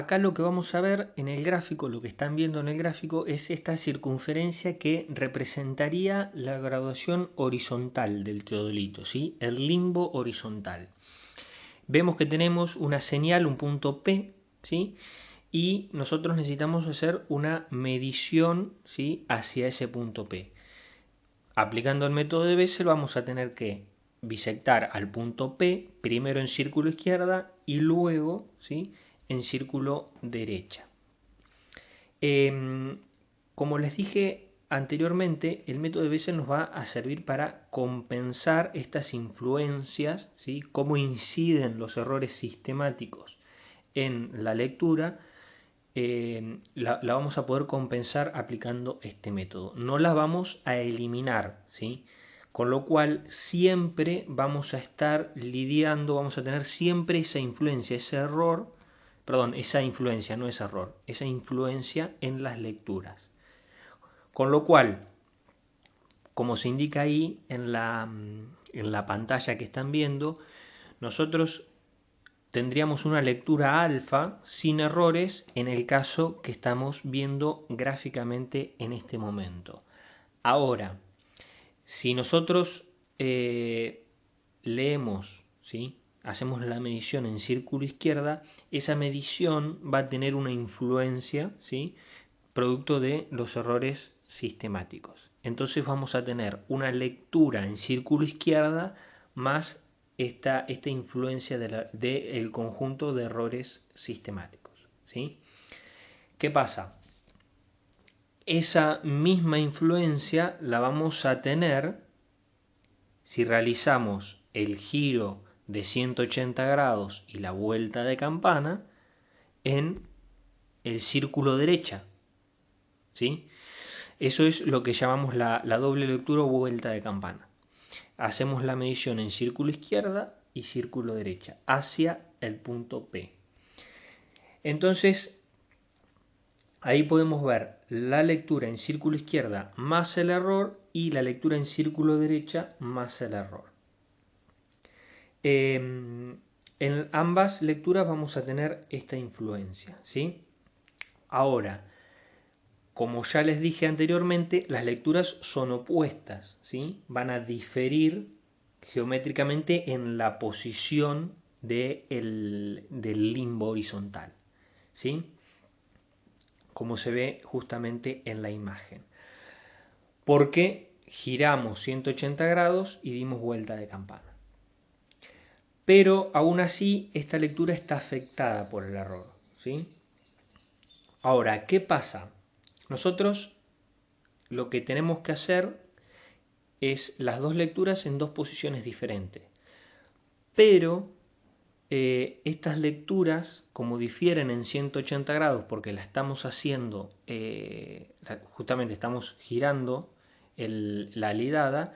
Acá lo que vamos a ver en el gráfico, lo que están viendo en el gráfico, es esta circunferencia que representaría la graduación horizontal del teodolito, ¿sí? El limbo horizontal. Vemos que tenemos una señal, un punto P, ¿sí? Y nosotros necesitamos hacer una medición, ¿sí?, hacia ese punto P. Aplicando el método de Bessel vamos a tener que bisectar al punto P, primero en círculo izquierda y luego, ¿sí?, en círculo derecha. Como les dije anteriormente, el método de Bessel nos va a servir para compensar estas influencias, ¿sí?, cómo inciden los errores sistemáticos en la lectura. La vamos a poder compensar aplicando este método. No la vamos a eliminar, ¿sí? Con lo cual siempre vamos a estar lidiando, vamos a tener siempre esa influencia, ese error, perdón, esa influencia, no es error, esa influencia en las lecturas. Con lo cual, como se indica ahí en la pantalla que están viendo, nosotros tendríamos una lectura alfa sin errores en el caso que estamos viendo gráficamente en este momento. Ahora, si nosotros leemos, ¿sí?, hacemos la medición en círculo izquierda, esa medición va a tener una influencia, ¿sí?, producto de los errores sistemáticos. Entonces vamos a tener una lectura en círculo izquierda más esta influencia del conjunto de errores sistemáticos, ¿sí? ¿Qué pasa? Esa misma influencia la vamos a tener si realizamos el giro de 180 grados y la vuelta de campana en el círculo derecha, ¿sí? Eso es lo que llamamos la doble lectura o vuelta de campana. Hacemos la medición en círculo izquierda y círculo derecha hacia el punto P. Entonces, ahí podemos ver la lectura en círculo izquierda más el error y la lectura en círculo derecha más el error. En ambas lecturas vamos a tener esta influencia, ¿sí? Ahora, como ya les dije anteriormente, las lecturas son opuestas, ¿sí? Van a diferir geométricamente en la posición del limbo horizontal, ¿sí?, como se ve justamente en la imagen. Porque giramos 180 grados y dimos vuelta de campana. Pero aún así esta lectura está afectada por el error, ¿sí? Ahora, ¿qué pasa? Nosotros lo que tenemos que hacer es las dos lecturas en dos posiciones diferentes. Pero estas lecturas, como difieren en 180 grados porque la estamos haciendo, justamente estamos girando la alidada,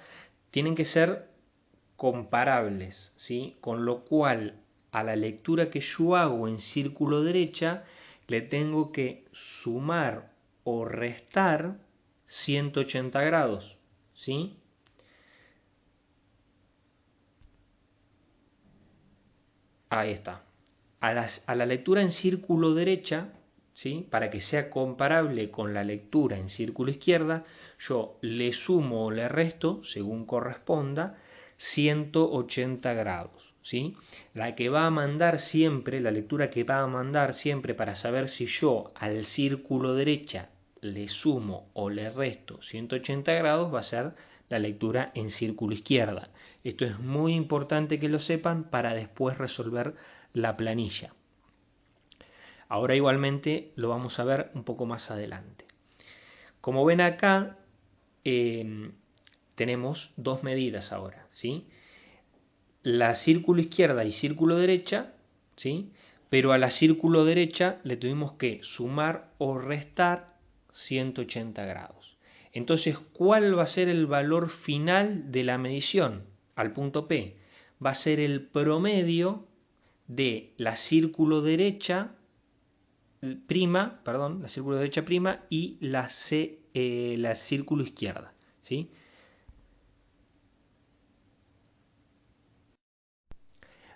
tienen que ser comparables, ¿sí? Con lo cual a la lectura que yo hago en círculo derecha le tengo que sumar o restar 180 grados, ¿sí? Ahí está. A la lectura en círculo derecha, ¿sí?, para que sea comparable con la lectura en círculo izquierda, yo le sumo o le resto, según corresponda, 180 grados, ¿sí? La que va a mandar siempre, la lectura que va a mandar siempre para saber si yo al círculo derecha le sumo o le resto 180 grados va a ser la lectura en círculo izquierda. Esto es muy importante que lo sepan para después resolver la planilla. Ahora igualmente lo vamos a ver un poco más adelante. Como ven acá, tenemos dos medidas ahora, ¿sí? La círculo izquierda y círculo derecha, ¿sí?, pero a la círculo derecha le tuvimos que sumar o restar 180 grados. Entonces, ¿cuál va a ser el valor final de la medición al punto P? Va a ser el promedio de la círculo derecha prima, perdón, la círculo derecha prima y la círculo izquierda, ¿sí?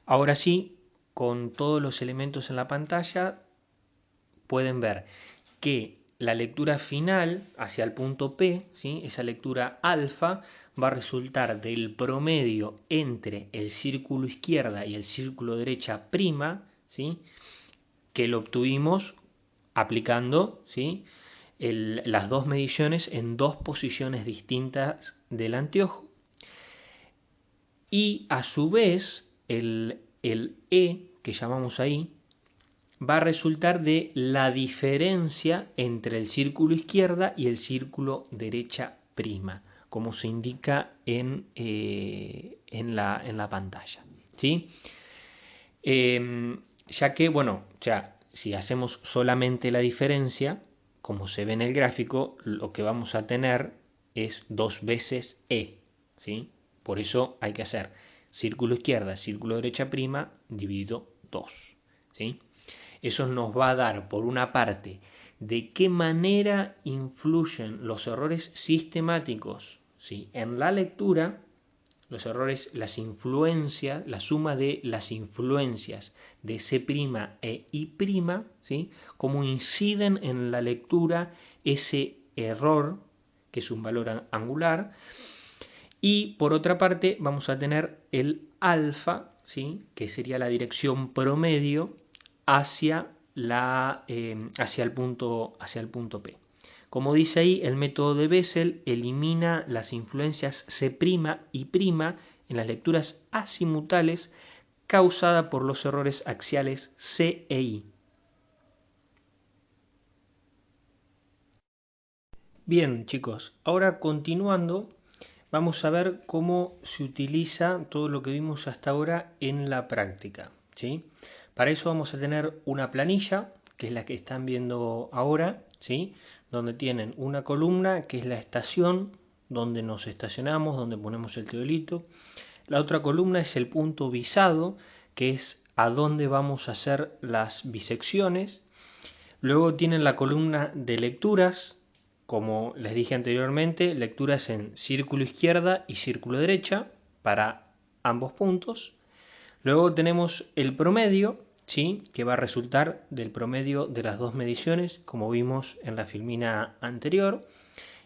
Ahora sí, con todos los elementos en la pantalla, pueden ver que la lectura final hacia el punto P, ¿sí? Esa lectura alfa, va a resultar del promedio entre el círculo izquierda y el círculo derecha prima, ¿sí? Que lo obtuvimos aplicando, ¿sí? Las dos mediciones en dos posiciones distintas del anteojo. Y a su vez el E que llamamos ahí va a resultar de la diferencia entre el círculo izquierda y el círculo derecha prima, como se indica en la pantalla, ¿sí? Ya que, bueno, si hacemos solamente la diferencia, como se ve en el gráfico, lo que vamos a tener es 2 veces E, ¿sí? Por eso hay que hacer círculo izquierda, círculo derecha prima, dividido 2, ¿sí? Eso nos va a dar, por una parte, de qué manera influyen los errores sistemáticos, ¿sí? En la lectura, los errores, las influencias, la suma de las influencias de C' e I', ¿sí? Cómo inciden en la lectura ese error, que es un valor angular. Y por otra parte vamos a tener el alfa, ¿sí? Que sería la dirección promedio hacia el punto P. Como dice ahí, el método de Bessel elimina las influencias C' y' en las lecturas azimutales causadas por los errores axiales C e I. Bien, chicos, ahora continuando, vamos a ver cómo se utiliza todo lo que vimos hasta ahora en la práctica, ¿sí? Para eso vamos a tener una planilla, que es la que están viendo ahora, ¿sí? Donde tienen una columna, que es la estación, donde nos estacionamos, donde ponemos el teodolito. La otra columna es el punto visado, que es a dónde vamos a hacer las bisecciones. Luego tienen la columna de lecturas, como les dije anteriormente, lecturas en círculo izquierda y círculo derecha para ambos puntos. Luego tenemos el promedio, ¿sí? Que va a resultar del promedio de las dos mediciones, como vimos en la filmina anterior.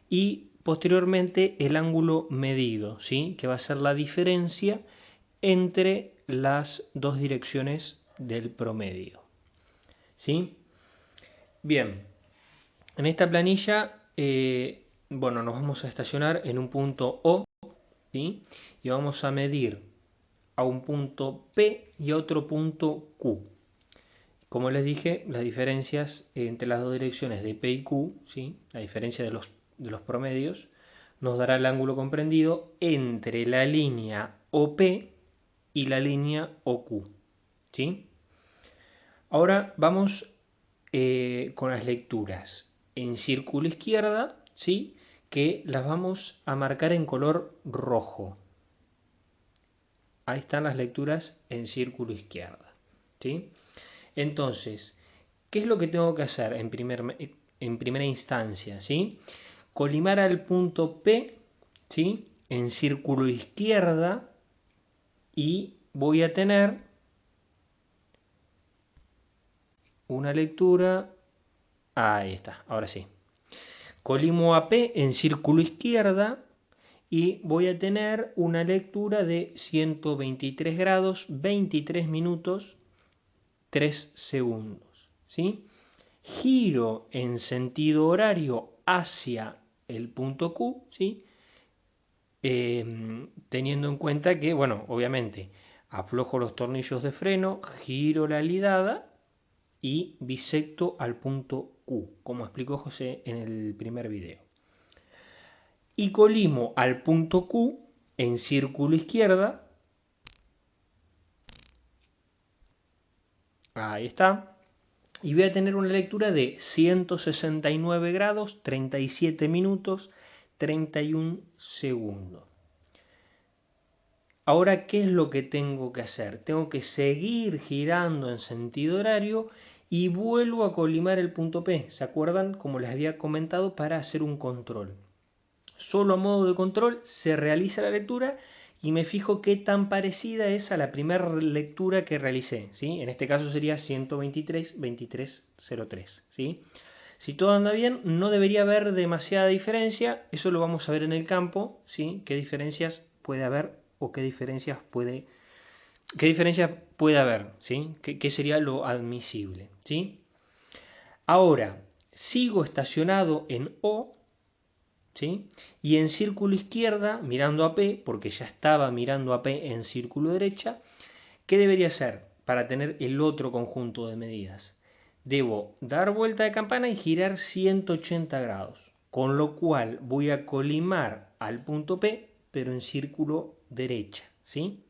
Y posteriormente el ángulo medido, ¿sí? Que va a ser la diferencia entre las dos direcciones del promedio, ¿sí? Bien, en esta planilla, bueno, nos vamos a estacionar en un punto O, ¿sí? Y vamos a medir a un punto P y a otro punto Q. Como les dije, las diferencias entre las dos direcciones de P y Q, ¿sí? La diferencia de los promedios, nos dará el ángulo comprendido entre la línea OP y la línea OQ, ¿sí? Ahora vamos con las lecturas en círculo izquierda, ¿sí? Que las vamos a marcar en color rojo. Ahí están las lecturas en círculo izquierda, ¿sí? Entonces, ¿qué es lo que tengo que hacer en primera instancia, ¿sí? Colimar al punto P, ¿sí? En círculo izquierda, y voy a tener una lectura. Ahí está, ahora sí. Colimo a P en círculo izquierda y voy a tener una lectura de 123 grados, 23 minutos, 3 segundos, ¿sí? Giro en sentido horario hacia el punto Q, ¿sí? Teniendo en cuenta que, bueno, obviamente aflojo los tornillos de freno, giro la lidada y bisecto al punto Q, como explicó José en el primer video. Y colimo al punto Q en círculo izquierda. Ahí está. Y voy a tener una lectura de 169 grados, 37 minutos, 31 segundos. Ahora, ¿qué es lo que tengo que hacer? Tengo que seguir girando en sentido horario y vuelvo a colimar el punto P. ¿Se acuerdan? Como les había comentado, para hacer un control. Solo a modo de control se realiza la lectura y me fijo qué tan parecida es a la primera lectura que realicé, ¿sí? En este caso sería 123.23.03, ¿sí? Si todo anda bien, no debería haber demasiada diferencia, eso lo vamos a ver en el campo, ¿sí? ¿Qué diferencias puede haber o qué diferencias puede haber, ¿sí? ¿Qué sería lo admisible, ¿sí? Ahora, sigo estacionado en O, ¿sí? Y en círculo izquierda, mirando a P, porque ya estaba mirando a P en círculo derecha, ¿qué debería hacer para tener el otro conjunto de medidas? Debo dar vuelta de campana y girar 180 grados, con lo cual voy a colimar al punto P, pero en círculo derecha, ¿sí?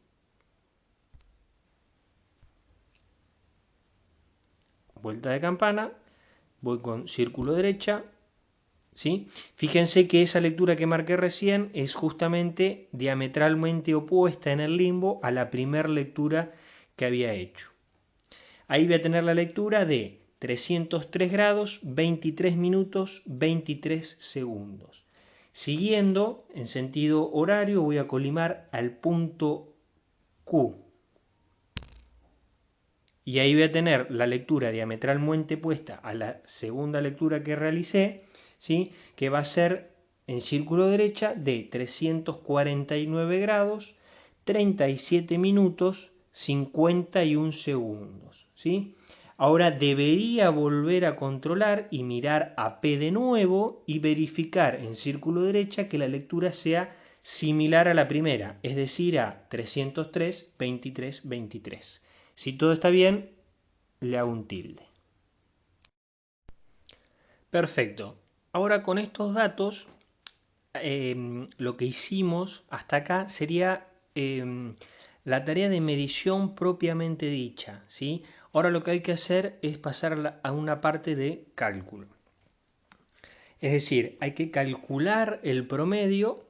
Vuelta de campana, voy con círculo derecha, ¿sí? Fíjense que esa lectura que marqué recién es justamente diametralmente opuesta en el limbo a la primera lectura que había hecho. Ahí voy a tener la lectura de 303 grados, 23 minutos, 23 segundos. Siguiendo en sentido horario voy a colimar al punto Q. Y ahí voy a tener la lectura diametralmente opuesta a la segunda lectura que realicé, ¿sí? Que va a ser en círculo derecha de 349 grados, 37 minutos, 51 segundos, ¿sí? Ahora debería volver a controlar y mirar a P de nuevo y verificar en círculo derecha que la lectura sea similar a la primera, es decir, a 303, 23, 23. Si todo está bien, le hago un tilde. Perfecto. Ahora con estos datos, lo que hicimos hasta acá sería la tarea de medición propiamente dicha, ¿sí? Ahora lo que hay que hacer es pasar a una parte de cálculo. Es decir, hay que calcular el promedio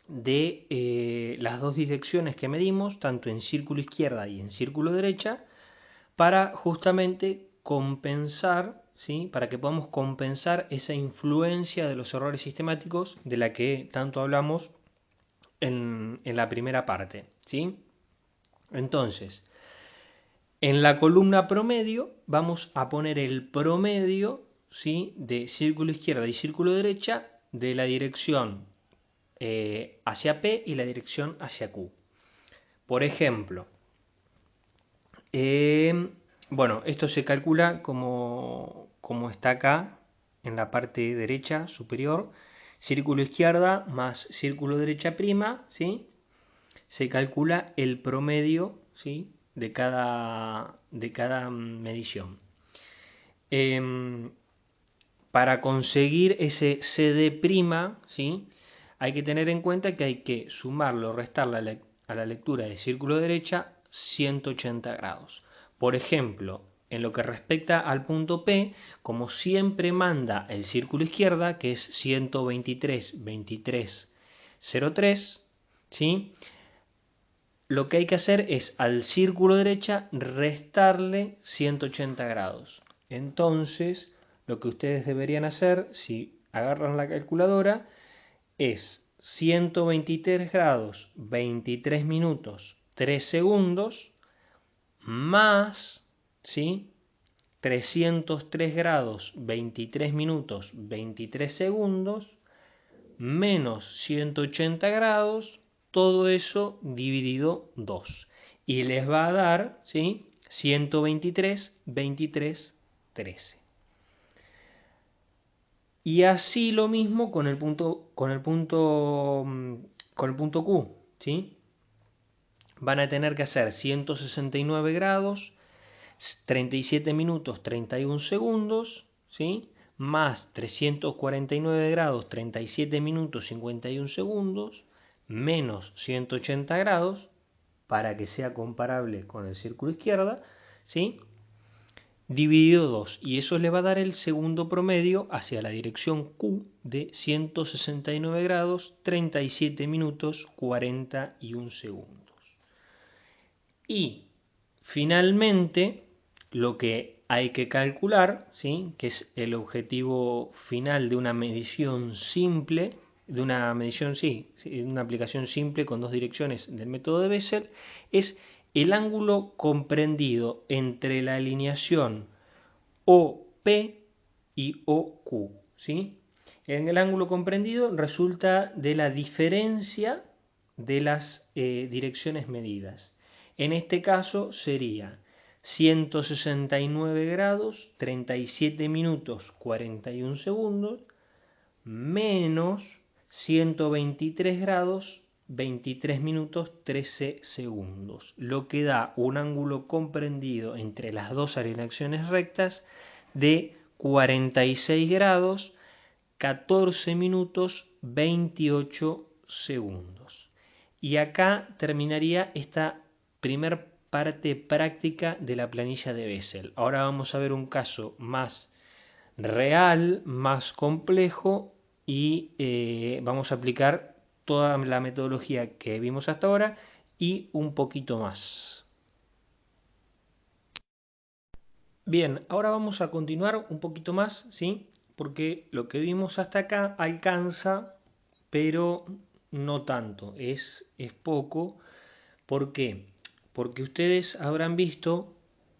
de las dos direcciones que medimos, tanto en círculo izquierda y en círculo derecha, para justamente compensar, ¿sí? Para que podamos compensar esa influencia de los errores sistemáticos de la que tanto hablamos en la primera parte, ¿sí? Entonces, en la columna promedio vamos a poner el promedio, ¿sí? De círculo izquierda y círculo derecha de la dirección hacia P y la dirección hacia Q. Por ejemplo, bueno, esto se calcula como está acá en la parte derecha superior, círculo izquierda más círculo derecha prima, ¿sí? Se calcula el promedio, ¿sí? de cada medición. Para conseguir ese CD', ¿sí? Hay que tener en cuenta que hay que sumarle o restarle a la lectura de círculo derecha 180 grados. Por ejemplo, en lo que respecta al punto P, como siempre manda el círculo izquierda, que es 123.23.03, ¿sí? Lo que hay que hacer es al círculo derecha restarle 180 grados. Entonces, lo que ustedes deberían hacer, si agarran la calculadora, es 123 grados, 23 minutos, 3 segundos, más, ¿sí? 303 grados, 23 minutos, 23 segundos, menos 180 grados, todo eso dividido 2. Y les va a dar, ¿sí? 123, 23, 13. Y así lo mismo con el punto Q, ¿sí? Van a tener que hacer 169 grados, 37 minutos, 31 segundos, ¿sí? Más 349 grados, 37 minutos, 51 segundos, menos 180 grados, para que sea comparable con el círculo izquierda, ¿sí? Dividido 2, y eso le va a dar el segundo promedio hacia la dirección Q de 169 grados, 37 minutos, 41 segundos. Y finalmente, lo que hay que calcular, ¿sí? Que es el objetivo final de una medición simple, de una medición, sí, una aplicación simple con dos direcciones del método de Bessel, es el ángulo comprendido entre la alineación OP y OQ, ¿sí? En el ángulo comprendido resulta de la diferencia de las direcciones medidas. En este caso sería 169 grados, 37 minutos, 41 segundos, menos 123 grados, 23 minutos, 13 segundos, lo que da un ángulo comprendido entre las dos alineaciones rectas de 46 grados, 14 minutos, 28 segundos. Y acá terminaría esta primer parte práctica de la planilla de Bessel. Ahora vamos a ver un caso más real, más complejo y vamos a aplicar toda la metodología que vimos hasta ahora y un poquito más. Bien, ahora vamos a continuar un poquito más, ¿sí? Porque lo que vimos hasta acá alcanza, pero no tanto, es poco. ¿Por qué? Porque ustedes habrán visto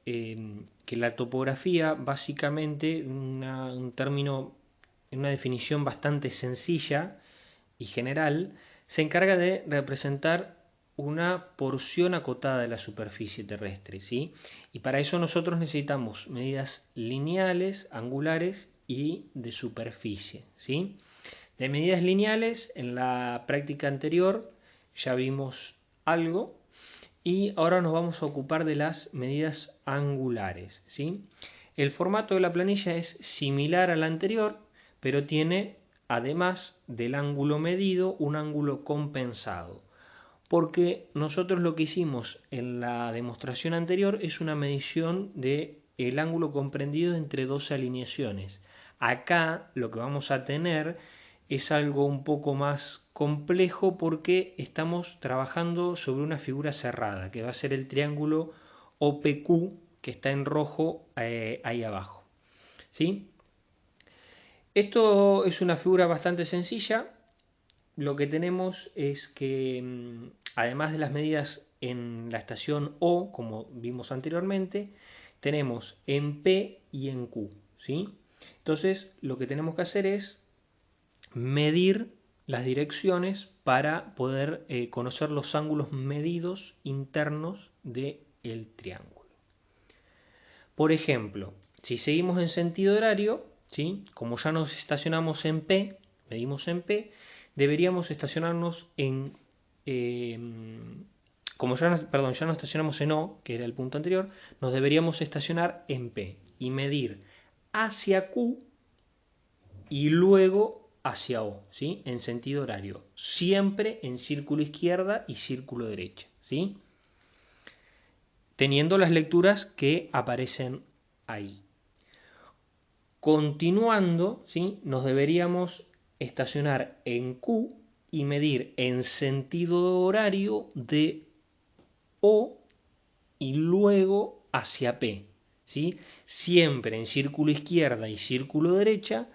que la topografía, básicamente, un término, una definición bastante sencilla y general, se encarga de representar una porción acotada de la superficie terrestre, ¿sí? Y para eso nosotros necesitamos medidas lineales, angulares y de superficie, ¿sí? De medidas lineales, en la práctica anterior ya vimos algo y ahora nos vamos a ocupar de las medidas angulares, ¿sí? El formato de la planilla es similar al anterior, pero tiene, además del ángulo medido, un ángulo compensado. Porque nosotros lo que hicimos en la demostración anterior es una medición del ángulo comprendido entre dos alineaciones. Acá lo que vamos a tener es algo un poco más complejo porque estamos trabajando sobre una figura cerrada, que va a ser el triángulo OPQ, que está en rojo ahí abajo, ¿sí? Esto es una figura bastante sencilla. Lo que tenemos es que, además de las medidas en la estación O, como vimos anteriormente, tenemos en P y en Q, ¿sí? Entonces, lo que tenemos que hacer es medir las direcciones para poder conocer los ángulos medidos internos del triángulo. Por ejemplo, si seguimos en sentido horario, ¿sí? Como ya nos estacionamos en P, medimos en P, deberíamos estacionarnos en... como ya nos estacionamos en O, que era el punto anterior, nos deberíamos estacionar en P y medir hacia Q y luego hacia O, ¿sí? En sentido horario, siempre en círculo izquierda y círculo derecha, ¿sí? Teniendo las lecturas que aparecen ahí. Continuando, ¿sí? Nos deberíamos estacionar en Q y medir en sentido horario de O y luego hacia P, ¿sí? Siempre en círculo izquierda y círculo derecha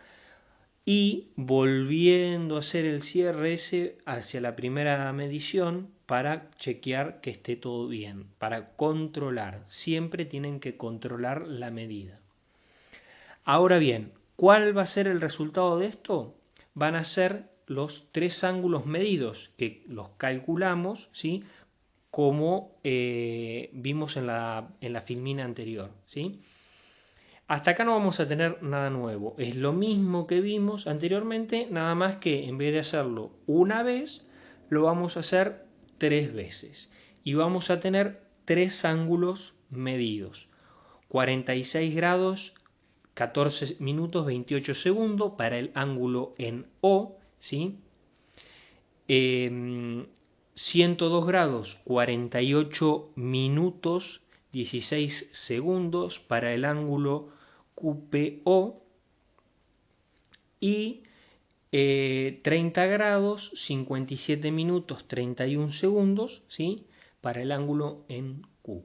y volviendo a hacer el cierre ese hacia la primera medición para chequear que esté todo bien, para controlar. Siempre tienen que controlar la medida. Ahora bien, ¿cuál va a ser el resultado de esto? Van a ser los tres ángulos medidos que los calculamos, ¿sí? Como vimos en la filmina anterior, ¿sí? Hasta acá no vamos a tener nada nuevo. Es lo mismo que vimos anteriormente, nada más que en vez de hacerlo una vez, lo vamos a hacer 3 veces. Y vamos a tener 3 ángulos medidos. 46 grados, 14 minutos, 28 segundos para el ángulo en O, ¿sí? 102 grados, 48 minutos, 16 segundos para el ángulo QPO y 30 grados, 57 minutos, 31 segundos, ¿sí? Para el ángulo en Q.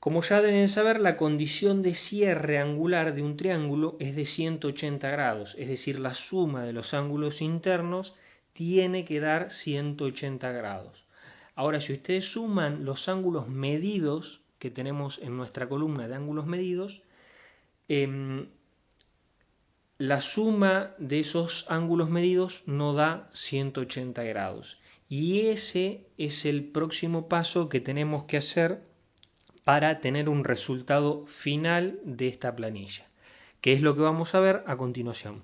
Como ya deben saber, la condición de cierre angular de un triángulo es de 180 grados, es decir, la suma de los ángulos internos tiene que dar 180 grados. Ahora, si ustedes suman los ángulos medidos que tenemos en nuestra columna de ángulos medidos, la suma de esos ángulos medidos no da 180 grados. Y ese es el próximo paso que tenemos que hacer para tener un resultado final de esta planilla, que es lo que vamos a ver a continuación.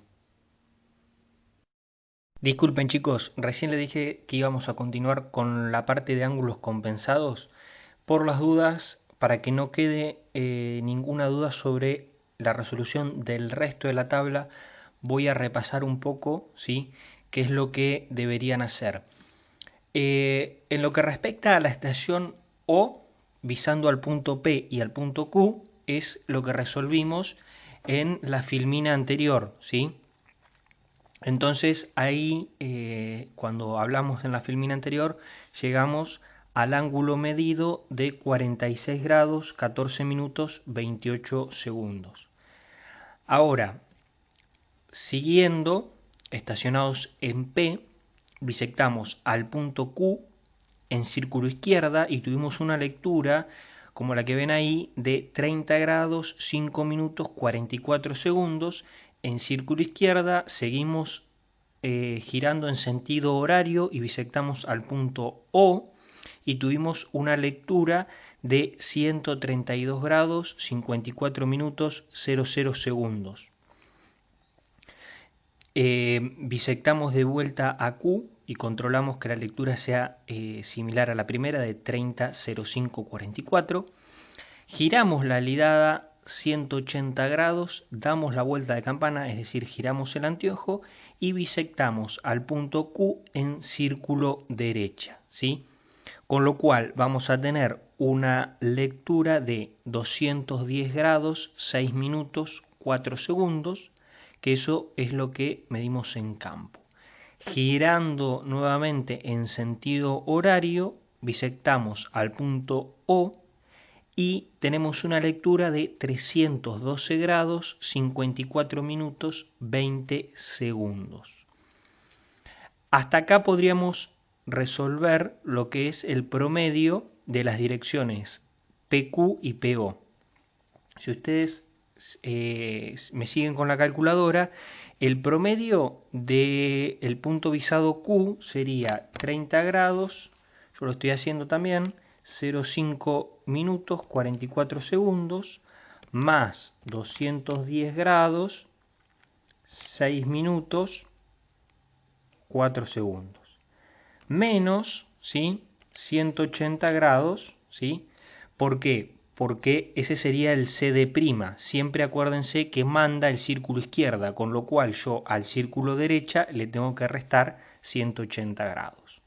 Disculpen chicos, recién les dije que íbamos a continuar con la parte de ángulos compensados. Por las dudas, para que no quede ninguna duda sobre la resolución del resto de la tabla, voy a repasar un poco, ¿sí?, qué es lo que deberían hacer. En lo que respecta a la estación O, visando al punto P y al punto Q, es lo que resolvimos en la filmina anterior, ¿sí? Entonces ahí, cuando hablamos en la filmina anterior, llegamos al ángulo medido de 46 grados, 14 minutos, 28 segundos. Ahora, siguiendo, estacionados en P, bisectamos al punto Q en círculo izquierda y tuvimos una lectura, como la que ven ahí, de 30 grados, 5 minutos, 44 segundos. En círculo izquierda seguimos girando en sentido horario y bisectamos al punto O y tuvimos una lectura de 132 grados, 54 minutos, 00 segundos. Bisectamos de vuelta a Q y controlamos que la lectura sea similar a la primera de 30,05,44. Giramos la alidada 180 grados, damos la vuelta de campana, es decir, giramos el anteojo y bisectamos al punto Q en círculo derecha, ¿sí? Con lo cual vamos a tener una lectura de 210 grados, 6 minutos, 4 segundos, que eso es lo que medimos en campo. Girando nuevamente en sentido horario, bisectamos al punto O y tenemos una lectura de 312 grados, 54 minutos, 20 segundos. Hasta acá podríamos resolver lo que es el promedio de las direcciones PQ y PO. Si ustedes me siguen con la calculadora, el promedio del punto visado Q sería 30 grados, yo lo estoy haciendo también, 0,5 minutos 44 segundos, más 210 grados, 6 minutos 4 segundos, menos, ¿sí?, 180 grados, ¿sí? ¿Por qué? Porque ese sería el CD'. Siempre acuérdense que manda el círculo izquierda, con lo cual yo al círculo derecha le tengo que restar 180 grados.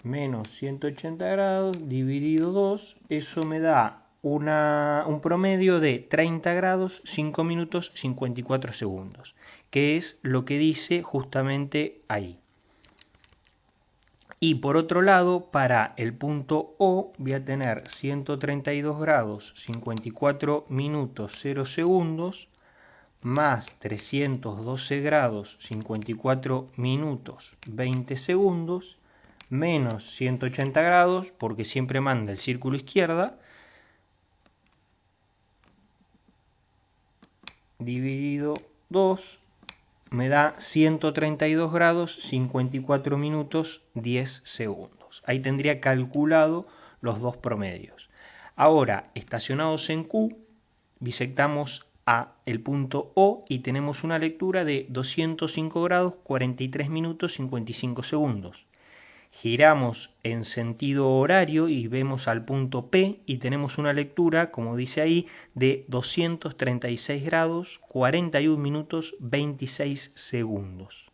Menos 180 grados dividido 2, eso me da un promedio de 30 grados, 5 minutos, 54 segundos, que es lo que dice justamente ahí. Y por otro lado, para el punto O voy a tener 132 grados, 54 minutos, 0 segundos, más 312 grados, 54 minutos, 20 segundos, menos 180 grados, porque siempre manda el círculo izquierda, dividido 2, me da 132 grados, 54 minutos, 10 segundos. Ahí tendría calculado los dos promedios. Ahora, estacionados en Q, bisectamos a el punto O y tenemos una lectura de 205 grados, 43 minutos, 55 segundos. Giramos en sentido horario y vemos al punto P y tenemos una lectura, como dice ahí, de 236 grados, 41 minutos, 26 segundos.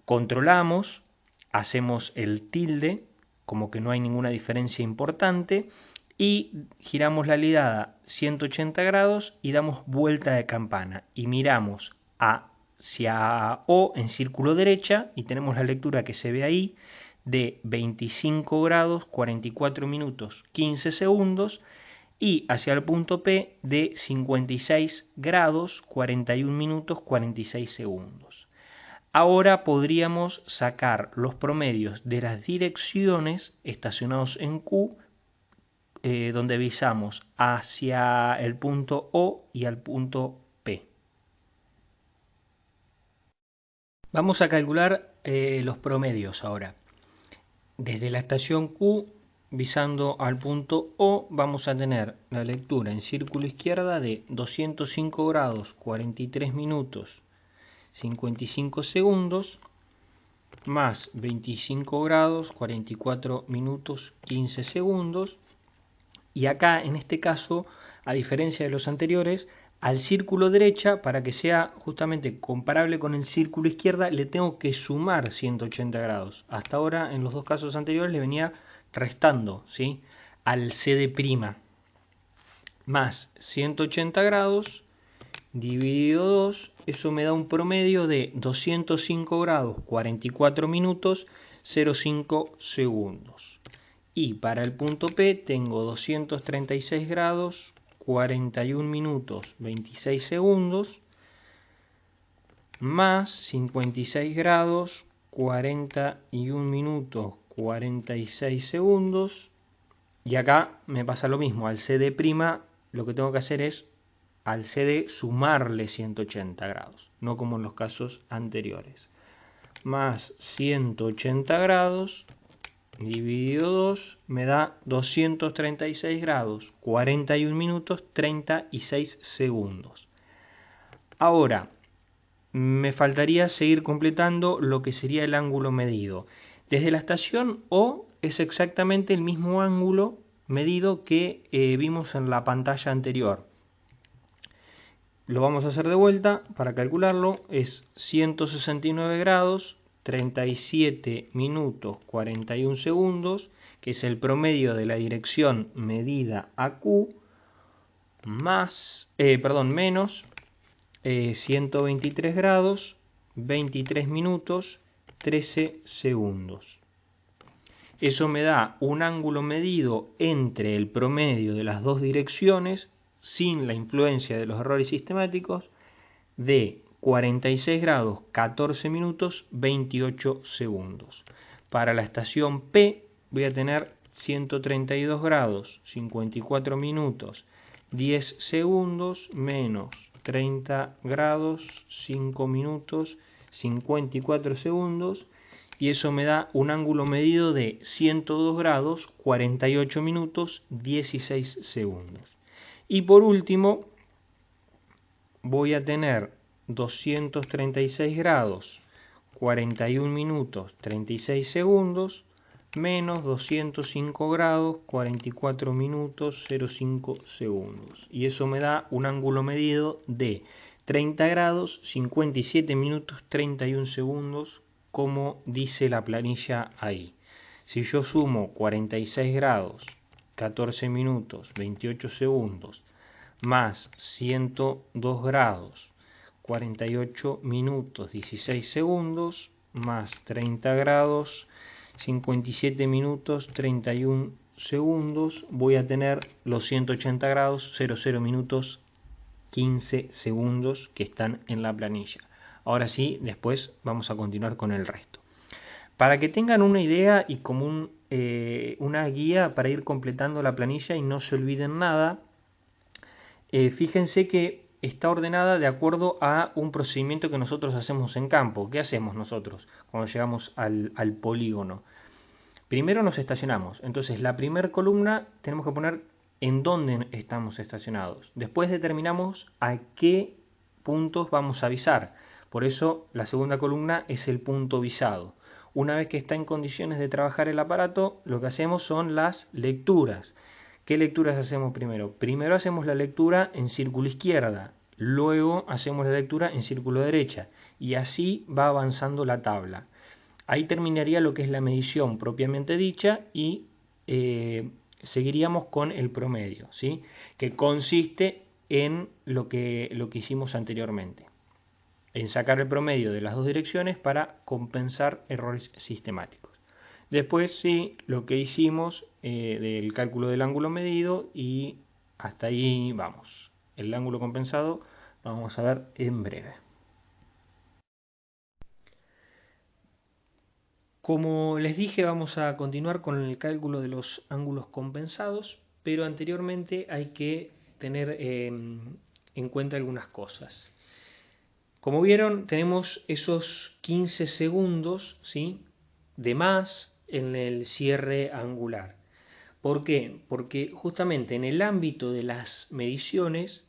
Controlamos, hacemos el tilde, como que no hay ninguna diferencia importante, y giramos la alidada 180 grados y damos vuelta de campana y miramos hacia O en círculo derecha y tenemos la lectura que se ve ahí de 25 grados, 44 minutos, 15 segundos, y hacia el punto P de 56 grados, 41 minutos, 46 segundos. Ahora podríamos sacar los promedios de las direcciones estacionados en Q, donde visamos hacia el punto O y al punto P. Vamos a calcular los promedios ahora. Desde la estación Q, visando al punto O, vamos a tener la lectura en círculo izquierda de 205 grados, 43 minutos, 55 segundos, más 25 grados, 44 minutos, 15 segundos. Y acá, en este caso, a diferencia de los anteriores, al círculo derecha, para que sea justamente comparable con el círculo izquierda, le tengo que sumar 180 grados. Hasta ahora, en los dos casos anteriores, le venía restando, ¿sí?, al CD' más 180 grados dividido 2, eso me da un promedio de 205 grados, 44 minutos, 0,5 segundos. Y para el punto P tengo 236 grados, 41 minutos, 26 segundos, más 56 grados, 41 minutos, 46 segundos. Y acá me pasa lo mismo, al CD' lo que tengo que hacer es al CD sumarle 180 grados, no como en los casos anteriores. Más 180 grados dividido 2 me da 236 grados, 41 minutos, 36 segundos. Ahora, me faltaría seguir completando lo que sería el ángulo medido. Desde la estación O es exactamente el mismo ángulo medido que vimos en la pantalla anterior. Lo vamos a hacer de vuelta para calcularlo. Es 169 grados, 37 minutos, 41 segundos, que es el promedio de la dirección medida a Q, menos 123 grados, 23 minutos, 13 segundos. Eso me da un ángulo medido entre el promedio de las dos direcciones, sin la influencia de los errores sistemáticos, de 46 grados, 14 minutos, 28 segundos. Para la estación P voy a tener 132 grados, 54 minutos, 10 segundos, menos 30 grados, 5 minutos, 54 segundos. Y eso me da un ángulo medido de 102 grados, 48 minutos, 16 segundos. Y por último, voy a tener 236 grados, 41 minutos, 36 segundos, menos 205 grados, 44 minutos, 05 segundos. Y eso me da un ángulo medido de 30 grados, 57 minutos, 31 segundos, como dice la planilla ahí. Si yo sumo 46 grados, 14 minutos, 28 segundos, más 102 grados, 48 minutos, 16 segundos, más 30 grados, 57 minutos, 31 segundos, voy a tener los 180 grados, 00 minutos, 15 segundos que están en la planilla. Ahora sí, después vamos a continuar con el resto. Para que tengan una idea y como una guía para ir completando la planilla y no se olviden nada, fíjense que está ordenada de acuerdo a un procedimiento que nosotros hacemos en campo. ¿Qué hacemos nosotros cuando llegamos al polígono? Primero nos estacionamos. Entonces la primera columna tenemos que poner en dónde estamos estacionados. Después determinamos a qué puntos vamos a visar. Por eso la segunda columna es el punto visado. Una vez que está en condiciones de trabajar el aparato, lo que hacemos son las lecturas. ¿Qué lecturas hacemos primero? Primero hacemos la lectura en círculo izquierda, luego hacemos la lectura en círculo derecha y así va avanzando la tabla. Ahí terminaría lo que es la medición propiamente dicha y seguiríamos con el promedio, ¿sí?, que consiste en lo que hicimos anteriormente, en sacar el promedio de las dos direcciones para compensar errores sistemáticos. Después sí, lo que hicimos del cálculo del ángulo medido y hasta ahí vamos. El ángulo compensado lo vamos a ver en breve. Como les dije, vamos a continuar con el cálculo de los ángulos compensados, pero anteriormente hay que tener en cuenta algunas cosas. Como vieron, tenemos esos 15 segundos, ¿sí?, de más en el cierre angular. ¿Por qué? Porque justamente en el ámbito de las mediciones,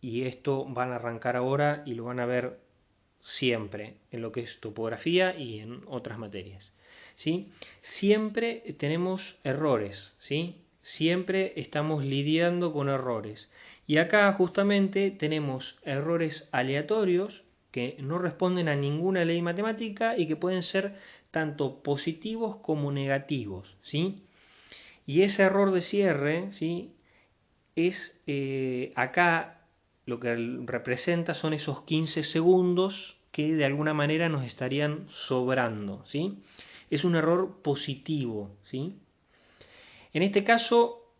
y esto van a arrancar ahora y lo van a ver siempre en lo que es topografía y en otras materias, ¿sí? Siempre tenemos errores, ¿sí? Siempre estamos lidiando con errores. Y acá justamente tenemos errores aleatorios que no responden a ninguna ley matemática y que pueden ser tanto positivos como negativos, ¿sí? Y ese error de cierre, ¿sí?, es acá lo que representa son esos 15 segundos que de alguna manera nos estarían sobrando, ¿sí? Es un error positivo, ¿sí? En este caso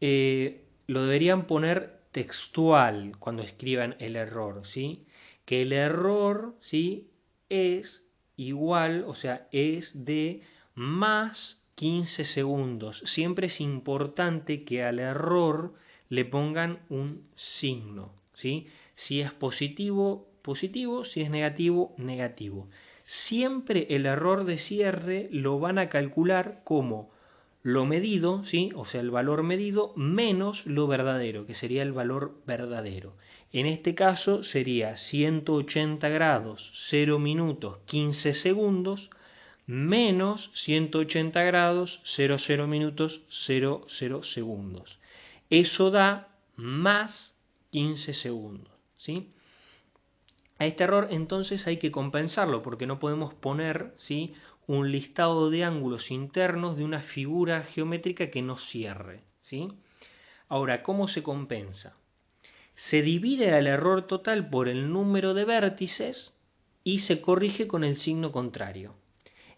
lo deberían poner textual cuando escriban el error, ¿sí? Que el error, ¿sí?, es igual, o sea, es de más 15 segundos. Siempre es importante que al error le pongan un signo, ¿sí? Si es positivo, positivo, si es negativo, negativo. Siempre el error de cierre lo van a calcular como lo medido, ¿sí?, o sea, el valor medido menos lo verdadero, que sería el valor verdadero. En este caso sería 180 grados, 0 minutos, 15 segundos, menos 180 grados, 00 minutos, 00 segundos. Eso da más 15 segundos, ¿sí? A este error entonces hay que compensarlo porque no podemos poner, ¿sí?, un listado de ángulos internos de una figura geométrica que no cierre, ¿sí? Ahora, ¿cómo se compensa? Se divide al error total por el número de vértices y se corrige con el signo contrario.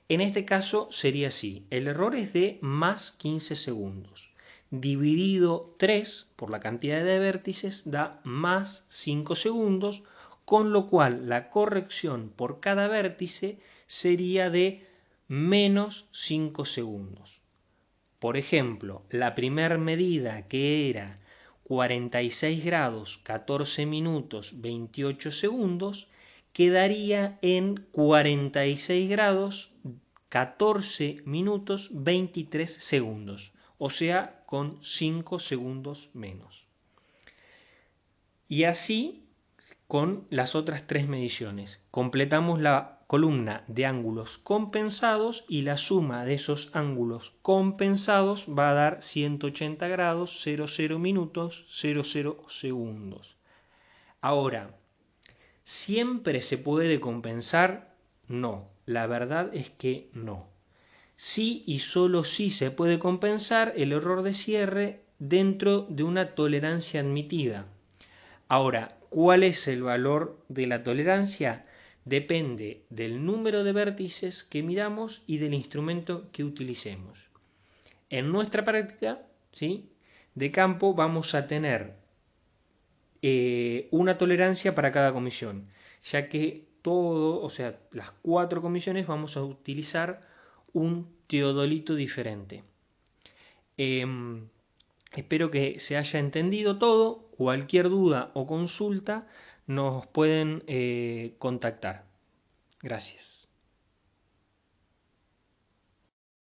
En este caso sería así: el error es de más 15 segundos. Dividido 3 por la cantidad de vértices da más 5 segundos, con lo cual la corrección por cada vértice sería de menos 5 segundos. Por ejemplo, la primera medida, que era 46 grados, 14 minutos, 28 segundos, quedaría en 46 grados, 14 minutos, 23 segundos, o sea, con 5 segundos menos. Y así con las otras tres mediciones. Completamos la columna de ángulos compensados y la suma de esos ángulos compensados va a dar 180 grados, 00 minutos, 00 segundos. Ahora, ¿siempre se puede compensar? No, la verdad es que no. Sí y solo sí se puede compensar el error de cierre dentro de una tolerancia admitida. Ahora, ¿cuál es el valor de la tolerancia? Depende del número de vértices que midamos y del instrumento que utilicemos. En nuestra práctica, ¿sí?, de campo vamos a tener una tolerancia para cada comisión, ya que o sea, las 4 comisiones vamos a utilizar un teodolito diferente. Espero que se haya entendido todo. Cualquier duda o consulta nos pueden contactar. Gracias.